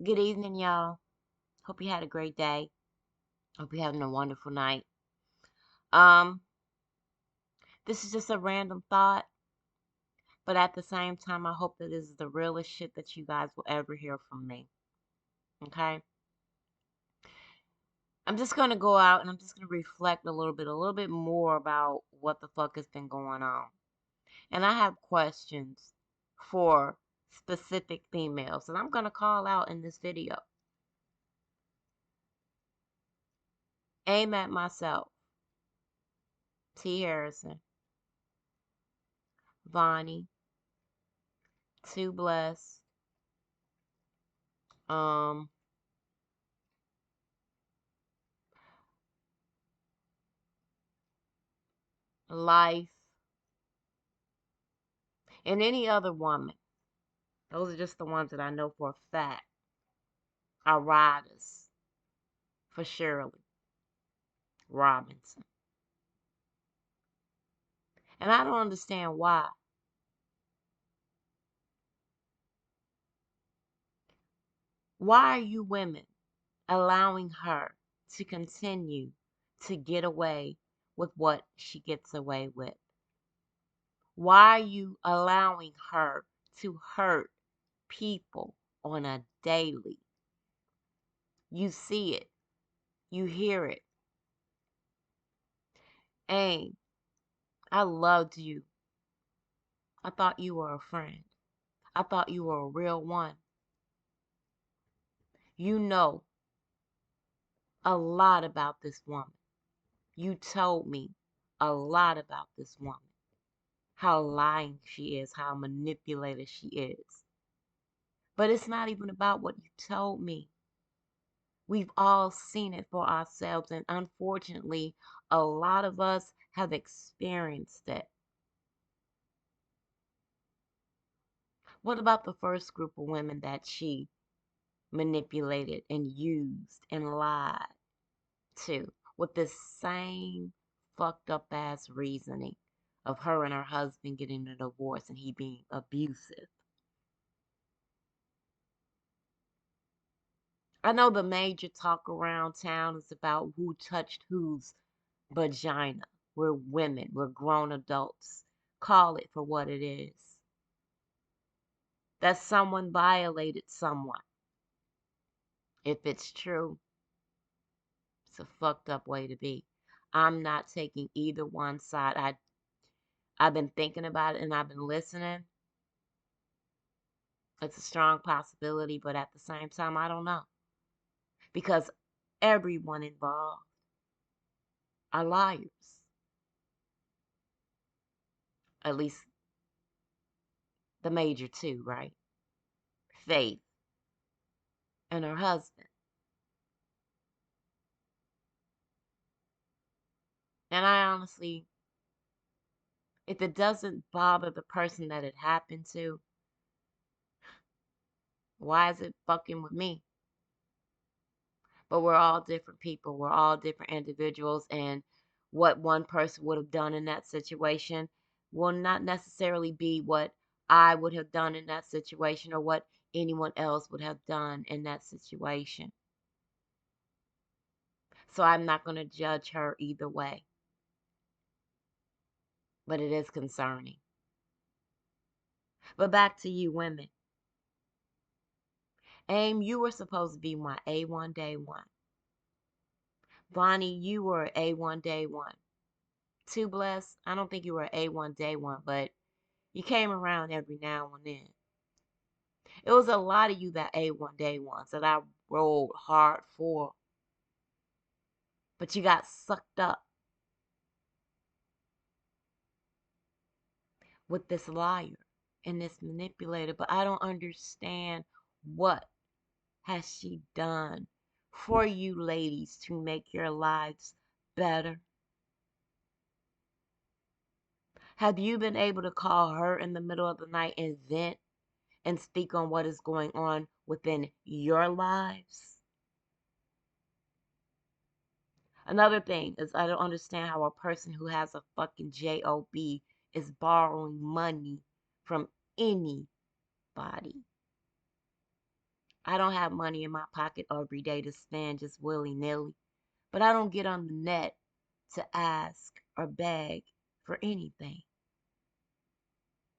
Good evening, y'all. Hope you had a great day. Hope you're having a wonderful night. Um, this is just a random thought, but at the same time, I hope that this is the realest shit that you guys will ever hear from me. Okay? I'm just gonna go out and I'm just gonna reflect a little bit more about what the fuck has been going on. And I have questions for specific females that I'm gonna call out in this video. Aim at myself. T. Harrison, Vonnie, Too Blessed, um, Life, and any other woman. Those are just the ones that I know for a fact are riders for Shirley Robinson. And I don't understand why. Why are you women allowing her to continue to get away with what she gets away with? Why are you allowing her to hurt people on a daily? You see it, you hear it. And I loved you. I thought you were a friend. I thought you were a real one. You know a lot about this woman. You told me a lot about this woman. How lying she is, how manipulative she is. But it's not even about what you told me. We've all seen it for ourselves, and unfortunately, a lot of us have experienced it. What about the first group of women that she manipulated and used and lied to with this same fucked up ass reasoning of her and her husband getting a divorce and he being abusive? I know the major talk around town is about who touched whose vagina. We're women, we're grown adults. Call it for what it is. That someone violated someone. If it's true, it's a fucked up way to be. I'm not taking either one side. I've been thinking about it and I've been listening. It's a strong possibility, but at the same time, I don't know. Because everyone involved are liars. At least the major two, right? Faith and her husband. And I honestly, if it doesn't bother the person that it happened to, why is it fucking with me? But we're all different people. We're all different individuals. And what one person would have done in that situation will not necessarily be what I would have done in that situation or what anyone else would have done in that situation. So I'm not going to judge her either way. But it is concerning. But back to you women. Aim, you were supposed to be my A1 day one. Vonnie, you were A1 day one. Too Blessed, I don't think you were A1 day one, but you came around every now and then. It was a lot of you that A1 day ones that I rolled hard for, but you got sucked up with this liar and this manipulator. But I don't understand, what has she done for you ladies to make your lives better? Have you been able to call her in the middle of the night and vent and speak on what is going on within your lives? Another thing is, I don't understand how a person who has a fucking job is borrowing money from anybody. I don't have money in my pocket every day to spend just willy-nilly, but I don't get on the net to ask or beg for anything,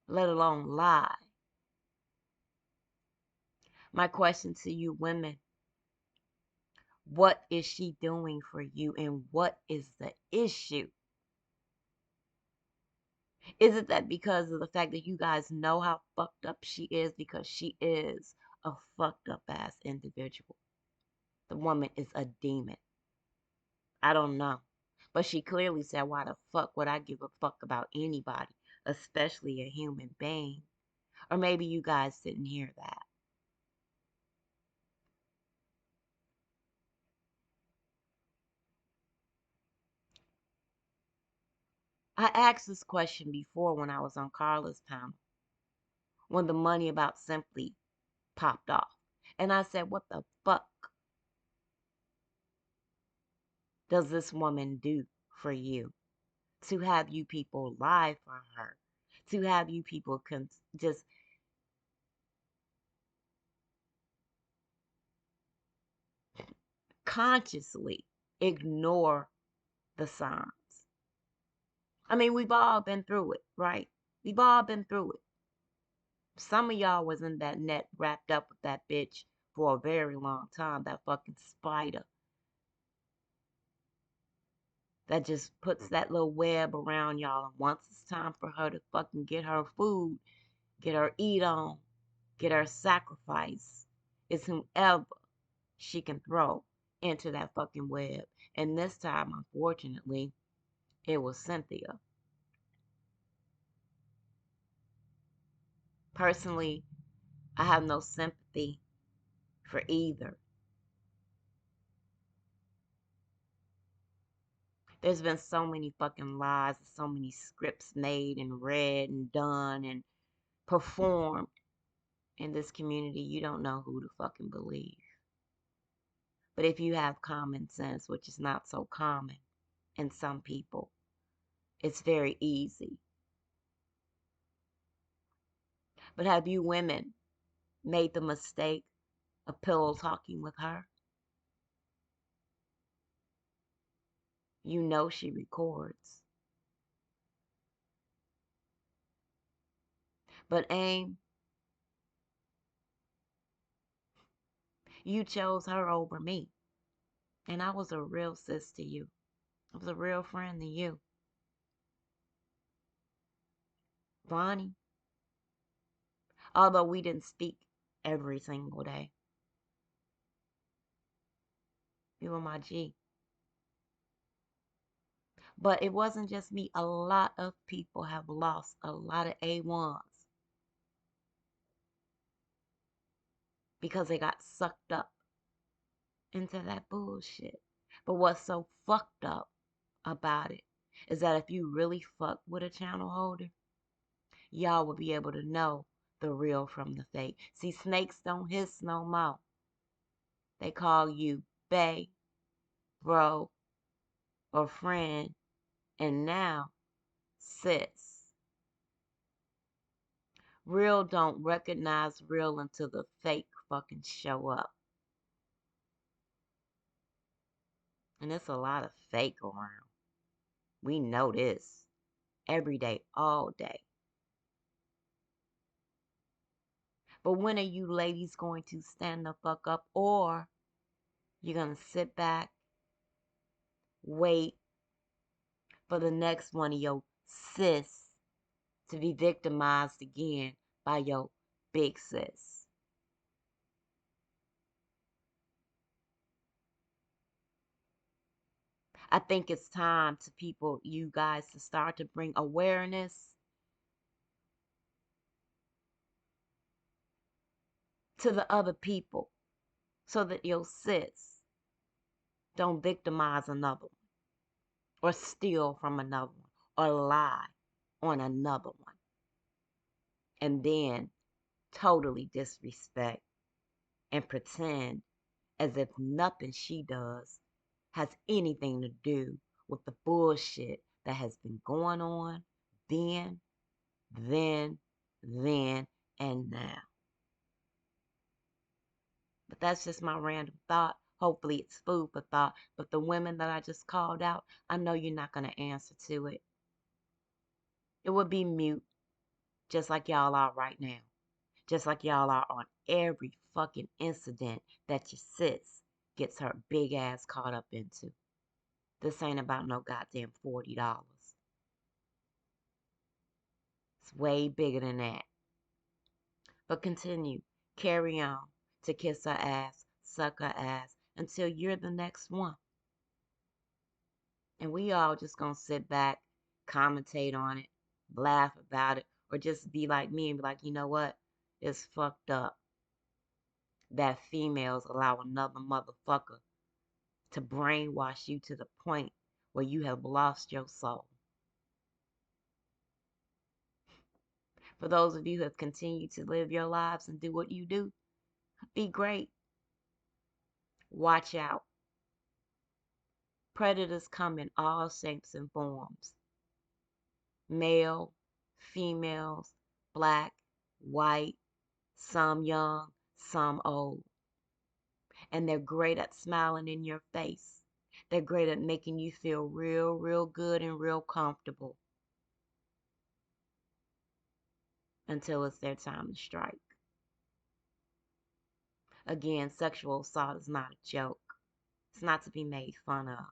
let alone lie. My question to you women, what is she doing for you and what is the issue? Is it that because of the fact that you guys know how fucked up she is, because she is a fucked up ass individual? The woman is a demon. I don't know. But she clearly said, why the fuck would I give a fuck about anybody, especially a human being? Or maybe you guys didn't hear that. I asked this question before when I was on Carla's panel, when the money about Simply popped off. And I said, what the fuck does this woman do for you? To have you people lie for her, to have you people just consciously ignore the signs. I mean, we've all been through it, right? We've all been through it. Some of y'all was in that net wrapped up with that bitch for a very long time, that fucking spider that just puts that little web around y'all. And once it's time for her to fucking get her food, get her eat on, get her sacrifice, it's whomever she can throw into that fucking web. And this time, unfortunately, it was Cynthia. Personally, I have no sympathy for either. There's been so many fucking lies, so many scripts made and read and done and performed in this community. You don't know who to fucking believe. But if you have common sense, which is not so common in some people, it's very easy. But have you women made the mistake of pillow talking with her? You know she records. But Aim, you chose her over me. And I was a real sis to you. I was a real friend to you. Vonnie, although we didn't speak every single day, you were my G. But it wasn't just me. A lot of people have lost a lot of A1s because they got sucked up into that bullshit. But what's so fucked up about it is that if you really fuck with a channel holder, y'all will be able to know the real from the fake. See, snakes don't hiss no more. They call you bae, bro, or friend, and now sis. Real don't recognize real until the fake fucking show up. And it's a lot of fake around. We know this every day, all day. But when are you ladies going to stand the fuck up, or you're going to sit back, wait for the next one of your sis to be victimized again by your big sis? I think it's time to people, you guys, to start to bring awareness to the other people so that your sis don't victimize another one or steal from another one or lie on another one and then totally disrespect and pretend as if nothing she does has anything to do with the bullshit that has been going on then, then, then, and now. But that's just my random thought. Hopefully it's food for thought. But the women that I just called out, I know you're not going to answer to it. It would be mute, just like y'all are right now. Just like y'all are on every fucking incident that your sis gets her big ass caught up into. This ain't about no goddamn $40. It's way bigger than that. But continue, carry on to kiss her ass, suck her ass, until you're the next one. And we all just gonna sit back, commentate on it, laugh about it, or just be like me and be like, you know what? It's fucked up that females allow another motherfucker to brainwash you to the point where you have lost your soul. For those of you who have continued to live your lives and do what you do, be great. Watch out. Predators come in all shapes and forms. Male, females, black, white, some young, some old. And they're great at smiling in your face. They're great at making you feel real, real good and real comfortable until it's their time to strike. Again, sexual assault is not a joke. It's not to be made fun of.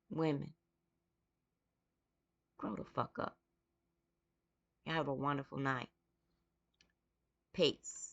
Women, grow the fuck up. You have a wonderful night. Peace.